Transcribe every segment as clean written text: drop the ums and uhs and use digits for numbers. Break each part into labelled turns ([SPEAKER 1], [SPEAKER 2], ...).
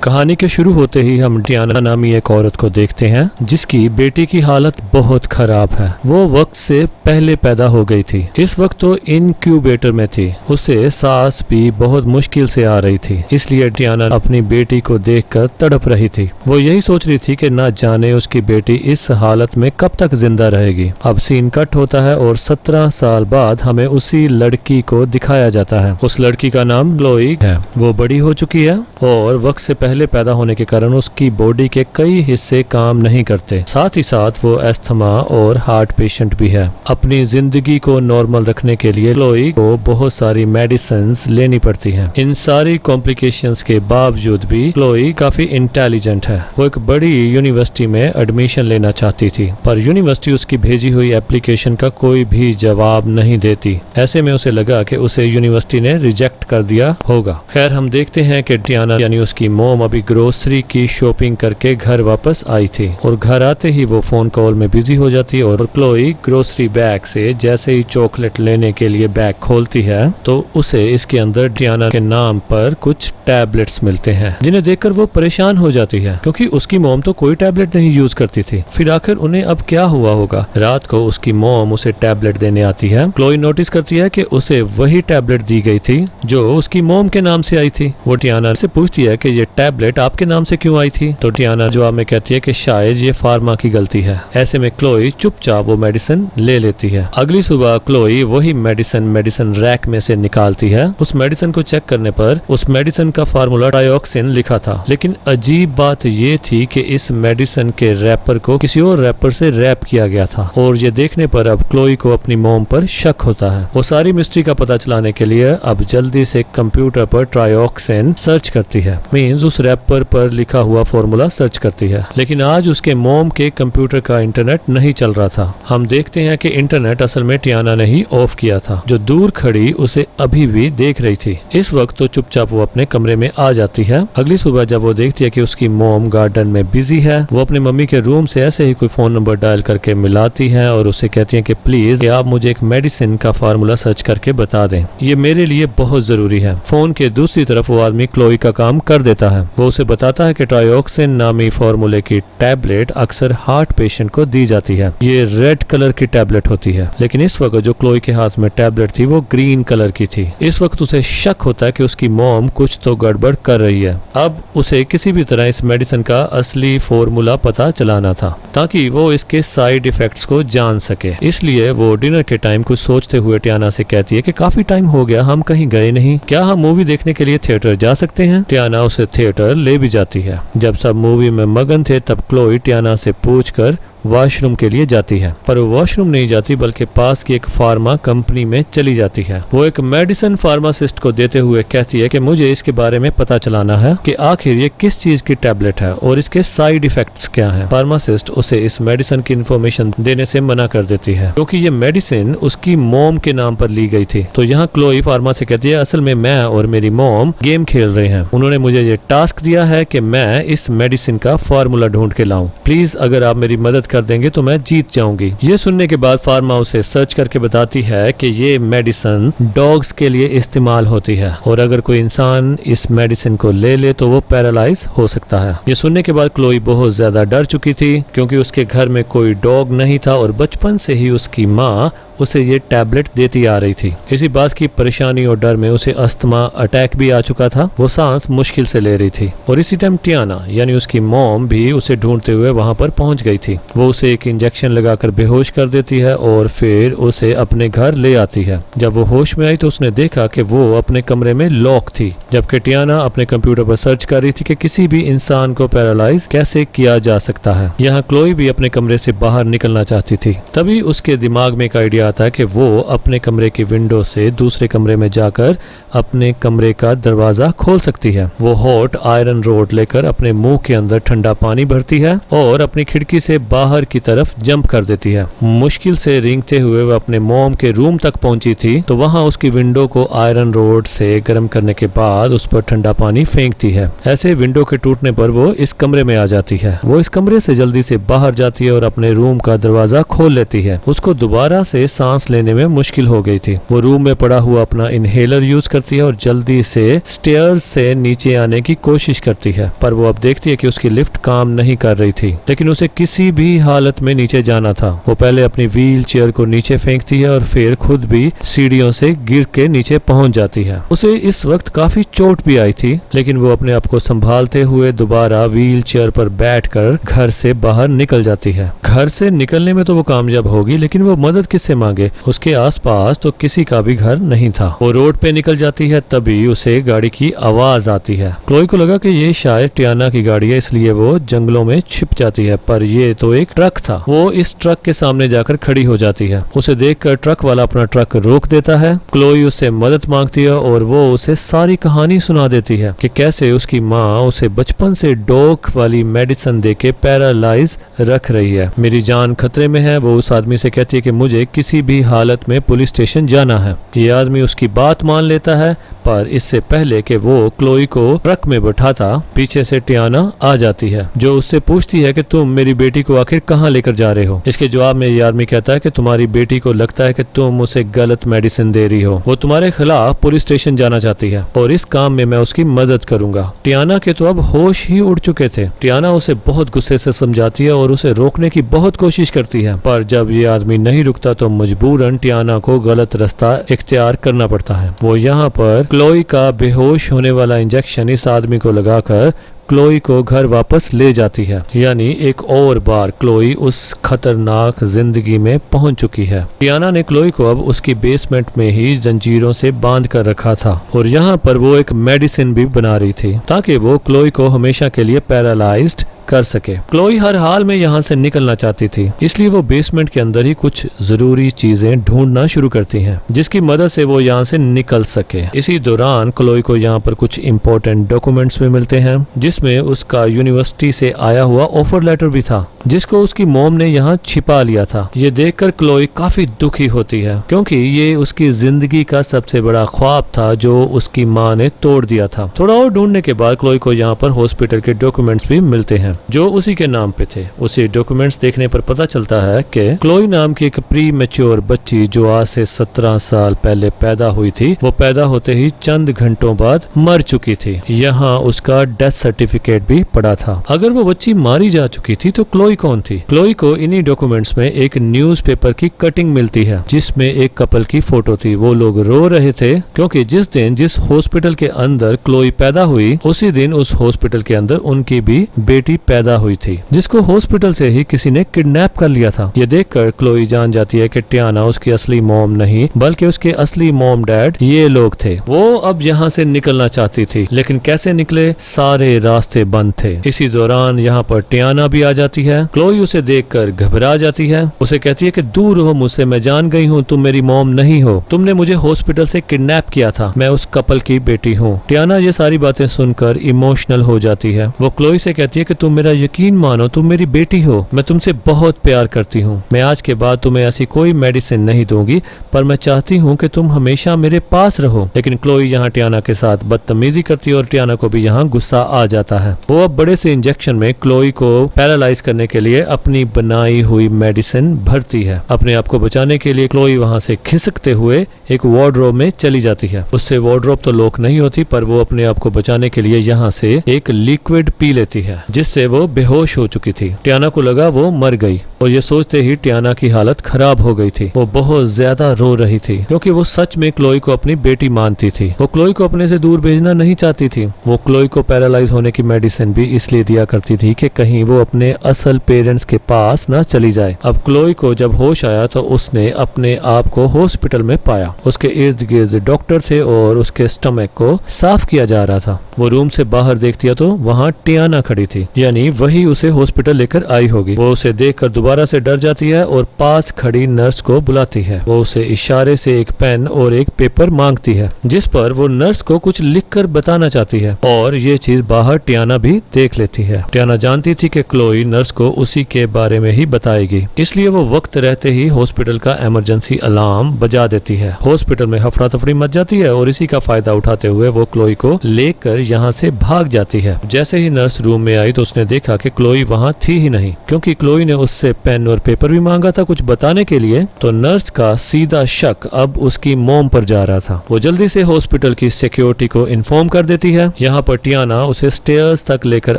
[SPEAKER 1] कहानी के शुरू होते ही हम टियाना नामी एक औरत को देखते हैं जिसकी बेटी की हालत बहुत खराब है। वो वक्त से पहले पैदा हो गई थी। इस वक्त तो इनक्यूबेटर में थी। उसे सांस भी बहुत मुश्किल से आ रही थी। इसलिए टियाना अपनी बेटी को देखकर तड़प रही थी। वो यही सोच रही थी कि ना जाने उसकी बेटी इस हालत में कब तक जिंदा रहेगी। अब सीन कट होता है और 17 साल बाद हमें उसी लड़की को दिखाया जाता है। उस लड़की का नाम क्लोई है। वो बड़ी हो चुकी है और वक्त से पहले पैदा होने के कारण उसकी बॉडी के कई हिस्से काम नहीं करते। साथ ही साथ वो अस्थमा और हार्ट पेशेंट भी है। अपनी जिंदगी को नॉर्मल रखने के लिए क्लोई को बहुत सारी मेडिसिन्स लेनी पड़ती हैं। इन सारी कॉम्प्लिकेशंस के बावजूद भी क्लोई काफी इंटेलिजेंट है। वो एक बड़ी यूनिवर्सिटी में एडमिशन लेना चाहती थी, पर यूनिवर्सिटी उसकी भेजी हुई एप्लीकेशन का कोई भी जवाब नहीं देती। ऐसे में उसे लगा कि उसे यूनिवर्सिटी ने रिजेक्ट कर दिया होगा। खैर, हम देखते हैं कि टियाना यानी उसकी मोम अभी ग्रोसरी की शॉपिंग करके घर वापस आई थी और घर आते ही वो फोन कॉल में बिजी हो जाती और क्लोई ग्रोसरी बैग से जैसे ही चॉकलेट लेने के लिए बैग खोलती है तो उसे इसके अंदर टियाना के नाम पर कुछ टैबलेट्स मिलते हैं, जिन्हें देखकर वो परेशान हो जाती है क्योंकि उसकी मोम तो कोई टैबलेट नहीं यूज करती थी। फिर आखिर उन्हें अब क्या हुआ होगा। रात को उसकी मोम उसे टैबलेट देने आती है। क्लोई नोटिस करती है कि उसे वही टैबलेट दी गई थी जो उसकी मोम के नाम से आई थी। वो टियाना से पूछती है कि ये टैबलेट आपके नाम से क्यों आई थी, तो टियाना जवाब में कहती है कि शायद ये फार्मा की गलती है। ऐसे में क्लोई चुपचाप वो मेडिसिन ले लेती है। अगली सुबह क्लोई वही मेडिसिन रैक में से निकालती है। उस मेडिसिन को चेक करने पर उस मेडिसिन का फार्मूला डायोक्सिन लिखा था, लेकिन अजीब बात ये थी कि इस मेडिसिन के रैपर को किसी और रैपर से रैप किया गया था और ये देखने पर अब क्लोई को अपनी मोम पर शक होता है। वो सारी मिस्ट्री का पता चलाने के लिए अब जल्दी से कंप्यूटर पर ट्रायोक्सिन सर्च करती है, मींस उस रैपर पर लिखा हुआ फॉर्मूला सर्च करती है। लेकिन आज उसके मोम के कंप्यूटर का इंटरनेट नहीं चल रहा था। हम देखते हैं कि इंटरनेट असल में टियाना ने ही ऑफ किया था, जो दूर खड़ी उसे अभी भी देख रही थी। इस वक्त तो चुपचाप वो अपने कमरे में आ जाती है। अगली सुबह जब वो देखती है कि उसकी मोम गार्डन में बिजी है, वो अपनी मम्मी के रूम से ऐसे ही कोई फोन नंबर डायल करके मिलाती है और उसे कहती है कि प्लीज आप मुझे एक मेडिसिन का फार्मूला सर्च करके बता दें, ये मेरे लिए बहुत जरूरी है। फोन के दूसरी तरफ वो आदमी क्लोई का काम कर देता है। वो उसे बताता है कि ट्रायोक्सिन नामी फार्मूले की टैबलेट अक्सर हार्ट पेशेंट को दी जाती है। ये रेड कलर की टैबलेट होती है, लेकिन इस वक्त जो क्लोई के हाथ में टैबलेट थी वो ग्रीन कलर की थी। इस वक्त उसे शक होता है कि उसकी मोम कुछ तो गड़बड़ कर रही है। अब उसे किसी भी तरह इस मेडिसिन का असली फॉर्मूला पता चलाना था ताकि वो इसके साइड इफेक्ट्स को जान सके। इसलिए वो डिनर के टाइम कुछ सोचते हुए टियाना से कहती है कि काफी टाइम हो गया, हम कहीं गए नहीं, क्या हम मूवी देखने के लिए थिएटर जा सकते हैं। टियाना उसे थिएटर ले भी जाती है। जब सब मूवी में मगन थे तब क्लोई टियाना से पूछकर वॉशरूम के लिए जाती है, पर वो वॉशरूम नहीं जाती बल्कि पास की एक फार्मा कंपनी में चली जाती है। वो एक मेडिसिन फार्मासिस्ट को देते हुए कहती है कि मुझे इसके बारे में पता चलाना है कि आखिर ये किस चीज की टैबलेट है और इसके साइड इफेक्ट्स क्या हैं। फार्मासिस्ट उसे इस मेडिसिन की इन्फॉर्मेशन देने से मना कर देती है क्योंकि ये मेडिसिन उसकी मोम के नाम पर ली गई थी। तो यहाँ क्लोई फार्मा से कहती है असल में मैं और मेरी मोम गेम खेल रहे हैं। उन्होंने मुझे ये टास्क दिया है कि मैं इस मेडिसिन का फार्मूला ढूंढ के लाऊं। प्लीज अगर आप मेरी मदद कर देंगे तो मैं जीत जाऊंगी। ये सुनने के बाद फार्मा उसे सर्च करके बताती है कि ये मेडिसिन डॉग्स के लिए इस्तेमाल होती है और अगर कोई इंसान इस मेडिसिन को ले ले तो वो पैरालाइज हो सकता है। ये सुनने के बाद क्लोई बहुत ज्यादा डर चुकी थी क्योंकि उसके घर में कोई डॉग नहीं था और बचपन से ही उसकी माँ उसे ये टैबलेट देती आ रही थी। इसी बात की परेशानी और डर में उसे अस्थमा अटैक भी आ चुका था। वो सांस मुश्किल से ले रही थी और इसी टाइम टियाना यानी उसकी मोम भी उसे ढूंढते हुए वहां पर पहुंच गई थी। वो उसे एक इंजेक्शन लगाकर बेहोश कर देती है और फिर उसे अपने घर ले आती है। जब वो होश में आई तो उसने देखा कि वो अपने कमरे में लॉक थी, जबकि टियाना अपने कंप्यूटर पर सर्च कर रही थी कि किसी भी इंसान को पैरालाइज कैसे किया जा सकता है। यहाँ क्लोई भी अपने कमरे से बाहर निकलना चाहती थी। तभी उसके दिमाग में एक आइडिया आता है कि वो अपने कमरे की विंडो से दूसरे कमरे में जाकर अपने कमरे का दरवाजा खोल सकती है। वो हॉट आयरन रोड लेकर अपने मुंह के अंदर ठंडा पानी भरती है और अपनी खिड़की से बाहर की तरफ जंप कर देती है। मुश्किल से रेंगते हुए वो अपने मोम के रूम तक पहुंची थी तो वहां उसकी विंडो को आयरन रोड से गर्म करने के बाद उस पर ठंडा पानी फेंकती है। ऐसे विंडो के टूटने पर वो इस कमरे में आ जाती है। वो इस कमरे से जल्दी से बाहर जाती है और अपने रूम का दरवाजा खोल लेती है। उसको दोबारा से सांस लेने में मुश्किल हो गई थी। वो रूम में पड़ा हुआ अपना इनहेलर यूज करती है और जल्दी से स्टेयर्स से नीचे आने की कोशिश करती है, पर वो अब देखती है कि उसकी लिफ्ट काम नहीं कर रही थी, लेकिन उसे किसी भी हालत में नीचे जाना था। वो पहले अपनी व्हील चेयर को नीचे फेंकती है और फिर खुद भी सीढ़ियों से गिर के नीचे पहुंच जाती है। उसे इस वक्त काफी चोट भी आई थी, लेकिन वो अपने आप को संभालते हुए दोबारा व्हील चेयर पर बैठकर घर से बाहर निकल जाती है। घर से निकलने में तो वो कामयाब होगी, लेकिन वो मदद किससे मांगे? उसके आसपास तो किसी का भी घर नहीं था। वो रोड पे निकल जाती है, तभी उसे गाड़ी की आवाज आती है। क्लोई को लगा कि ये शायद टियाना की गाड़ी है, इसलिए वो जंगलों में छिप जाती है, पर ये तो एक ट्रक था। वो इस ट्रक के सामने जाकर खड़ी हो जाती है। उसे देखकर ट्रक वाला अपना ट्रक रोक देता है। क्लोई उससे मदद मांगती है और वो उसे सारी कहानी सुना देती है कि कैसे उसकी माँ उसे बचपन से डोक वाली मेडिसिन देके पैरालाइज रख रही है। मेरी जान खतरे में है। वो उस आदमी से कहती है कि मुझे किसी भी हालत में पुलिस स्टेशन जाना है। ये आदमी उसकी बात मान लेता है, पर इससे पहले कि वो क्लोई को ट्रक में बैठाता, पीछे से टियाना आ जाती है, जो उससे पूछती है कि तुम मेरी बेटी को आखिर कहाँ लेकर जा रहे हो। इसके जवाब में ये आदमी कहता है कि तुम्हारी बेटी को लगता है कि तुम उसे गलत मेडिसिन दे रही हो। वो तुम्हारे खिलाफ पुलिस स्टेशन जाना चाहती है और इस काम में मैं उसकी मदद करूंगा। टियाना के तो अब होश ही उड़ चुके थे। टियाना उसे बहुत गुस्से से समझाती है और उसे रोकने की बहुत कोशिश करती है, पर जब ये आदमी नहीं रुकता तो मजबूरन टियाना को गलत रास्ता इख्तियार करना पड़ता है। वो यहाँ पर क्लोई का बेहोश होने वाला इंजेक्शन इस आदमी को लगाकर क्लोई को घर वापस ले जाती है। यानी एक और बार क्लोई उस खतरनाक जिंदगी में पहुंच चुकी है। टियाना ने क्लोई को अब उसकी बेसमेंट में ही जंजीरों से बांध कर रखा था और यहाँ पर वो एक मेडिसिन भी बना रही थी ताकि वो क्लोई को हमेशा के लिए पैरालाइज्ड कर सके। क्लोई हर हाल में यहाँ से निकलना चाहती थी, इसलिए वो बेसमेंट के अंदर ही कुछ जरूरी चीजें ढूंढना शुरू करती हैं, जिसकी मदद से वो यहाँ से निकल सके। इसी दौरान क्लोई को यहाँ पर कुछ इम्पोर्टेंट डॉक्यूमेंट्स भी मिलते हैं, जिसमें उसका यूनिवर्सिटी से आया हुआ ऑफर लेटर भी था, जिसको उसकी मॉम ने यहाँ छिपा लिया था। ये देखकर क्लोई काफी दुखी होती है, क्योंकि ये उसकी जिंदगी का सबसे बड़ा ख्वाब था जो उसकी माँ ने तोड़ दिया था। थोड़ा और ढूंढने के बाद क्लोई को यहाँ पर हॉस्पिटल के डॉक्यूमेंट्स भी मिलते हैं जो उसी के नाम पे थे। उसे डॉक्यूमेंट्स देखने पर पता चलता है कि क्लोई नाम की एक प्री मैच्योर बच्ची जो आज से 17 साल पहले पैदा हुई थी, वो पैदा होते ही चंद घंटों बाद मर चुकी थी। यहाँ उसका डेथ सर्टिफिकेट भी पड़ा था। अगर वो बच्ची मारी जा चुकी थी तो क्लोई कौन थी? क्लोई को इन्हीं डॉक्यूमेंट्स में एक न्यूज़पेपर की कटिंग मिलती है, जिसमें एक कपल की फोटो थी। वो लोग रो रहे थे क्योंकि जिस दिन जिस हॉस्पिटल के अंदर क्लोई पैदा हुई, उसी दिन उस हॉस्पिटल के अंदर उनकी भी बेटी पैदा हुई थी, जिसको हॉस्पिटल से ही किसी ने किडनैप कर लिया था। ये देखकर क्लोई जान जाती है कि टियाना उसकी असली मॉम नहीं, बल्कि उसके असली मॉम डैड ये लोग थे। वो अब यहाँ से निकलना चाहती थी, लेकिन कैसे निकले? सारे रास्ते बंद थे। इसी दौरान यहाँ पर टियाना भी आ जाती है। क्लोई उसे देखकर घबरा जाती है। उसे कहती है कि दूर रहो मुझसे, मैं जान गई हूँ तुम मेरी मॉम नहीं हो, तुमने मुझे हॉस्पिटल से किडनैप किया था, मैं उस कपल की बेटी हूँ। टियाना ये सारी बातें सुनकर इमोशनल हो जाती है। वो क्लोई से कहती है कि तुम मेरा यकीन मानो, तुम मेरी बेटी हो, मैं तुमसे बहुत प्यार करती हूँ। मैं आज के बाद तुम्हें ऐसी कोई मेडिसिन नहीं दूंगी, पर मैं चाहती हूँ कि तुम हमेशा मेरे पास रहो। लेकिन क्लोई यहाँ टियाना के साथ बदतमीजी करती है और टियाना को भी यहाँ गुस्सा आ जाता है। वो अब बड़े से इंजेक्शन में क्लोई को पैरालाइज करने के लिए अपनी बनाई हुई मेडिसिन भरती है। अपने आप को बचाने के लिए क्लोई वहाँ से खिसकते हुए एक वार्डरोब में चली जाती है। उससे वार्डरोब तो लॉक नहीं होती, पर वो अपने आप को बचाने के लिए यहाँ से एक लिक्विड पी लेती है, जिससे वो बेहोश हो चुकी थी। टियाना को लगा वो मर गई और ये सोचते ही टियाना की हालत खराब हो गई थी। वो बहुत ज्यादा रो रही थी क्योंकि वो सच में क्लोई को अपनी बेटी मानती थी। वो क्लोई को अपने से दूर भेजना नहीं चाहती थी। वो क्लोई को पैरालाइज होने की मेडिसिन भी इसलिए दिया करती थी कि कहीं वो अपने असल पेरेंट्स के पास ना चली जाए। अब क्लोई को जब होश आया तो उसने अपने आप को हॉस्पिटल में पाया। उसके इर्द गिर्द डॉक्टर थे और उसके स्टमक को साफ किया जा रहा था। वो रूम से बाहर देखती है तो वहाँ टियाना खड़ी थी, यानी वही उसे हॉस्पिटल लेकर आई होगी। वो उसे देखकर दोबारा से डर जाती है और पास खड़ी नर्स को बुलाती है। वो उसे इशारे से एक पेन और एक पेपर मांगती है, जिस पर वो नर्स को कुछ लिखकर बताना चाहती है और ये चीज बाहर टियाना भी देख लेती है। टियाना जानती थी कि क्लोई नर्स को उसी के बारे में ही बताएगी, इसलिए वो वक्त रहते ही हॉस्पिटल का इमरजेंसी अलार्म बजा देती है। हॉस्पिटल में हफड़ा तफड़ी मच जाती है और इसी का फायदा उठाते हुए वो क्लोई को लेकर यहाँ से भाग जाती है। जैसे ही नर्स रूम में आई तो उसने देखा कि क्लोई वहाँ थी ही नहीं, क्योंकि क्लोई ने उससे पेन और पेपर भी मांगा था कुछ बताने के लिए, तो नर्स का सीधा शक अब उसकी मोम पर जा रहा था। वो जल्दी से हॉस्पिटल की सिक्योरिटी को इन्फॉर्म कर देती है। यहाँ पर टियाना उसे स्टेयर्स तक लेकर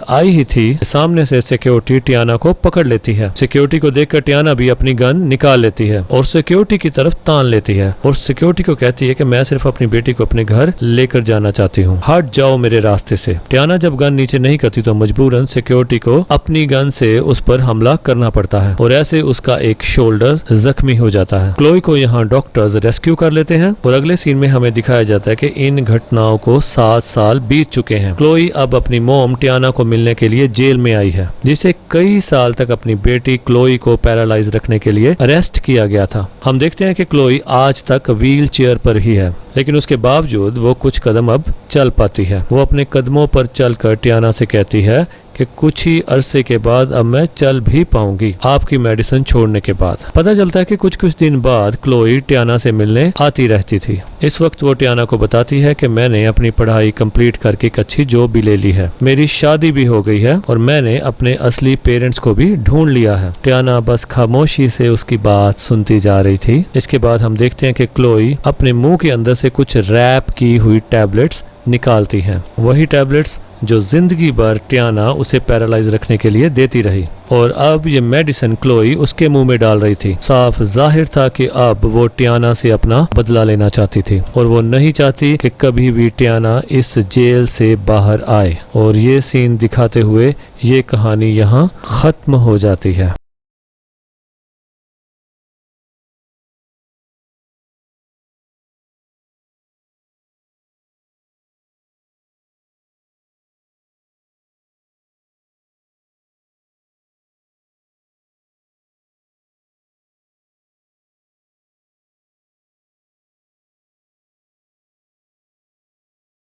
[SPEAKER 1] आई ही थी, सामने से सिक्योरिटी टियाना को पकड़ लेती है। सिक्योरिटी को देखकर टियाना भी अपनी गन निकाल लेती है और सिक्योरिटी की तरफ तान लेती है और सिक्योरिटी को कहती है कि मैं सिर्फ अपनी बेटी को अपने घर लेकर जाना चाहती हूँ, हट जाओ मेरे रास्ते से। टियाना जब गन नीचे नहीं करती तो मजबूरन सिक्योरिटी को अपनी गन से उस पर हमला करना पड़ता है और ऐसे उसका एक शोल्डर जख्मी हो जाता है। क्लोई को यहाँ डॉक्टर्स रेस्क्यू कर लेते हैं और अगले सीन में हमें दिखाया जाता है कि इन घटनाओं को 7 साल बीत चुके हैं। क्लोई अब अपनी मोम टियाना को मिलने के लिए जेल में आई है, जिसे कई साल तक अपनी बेटी क्लोई को पैरालाइज रखने के लिए अरेस्ट किया गया था। हम देखते हैं कि क्लोई आज तक व्हील चेयर पर ही है, लेकिन उसके बावजूद वो कुछ कदम अब चल पाती है। वो अपने कदमों पर चलकर टियाना से कहती है कि कुछ ही अरसे के बाद अब मैं चल भी पाऊंगी, आपकी मेडिसिन छोड़ने के बाद। पता चलता है कि कुछ दिन बाद क्लोई टियाना से मिलने आती रहती थी। इस वक्त वो टियाना को बताती है कि मैंने अपनी पढ़ाई कंप्लीट करके एक अच्छी जॉब भी ले ली है, मेरी शादी भी हो गई है और मैंने अपने असली पेरेंट्स को भी ढूंढ लिया है। टियाना बस खामोशी से उसकी बात सुनती जा रही थी। इसके बाद हम देखते हैं कि क्लोई अपने मुंह के अंदर से कुछ रैप की हुई टैबलेट्स निकालती हैं, वही टैबलेट्स जो जिंदगी भर टियाना उसे पैरालाइज रखने के लिए देती रही। और अब ये मेडिसिन क्लोई उसके मुंह में डाल रही थी। साफ जाहिर था कि अब वो टियाना से अपना बदला लेना चाहती थी और वो नहीं चाहती कि कभी भी टियाना इस जेल से बाहर आए। और ये सीन दिखाते हुए ये कहानी यहाँ खत्म हो जाती है।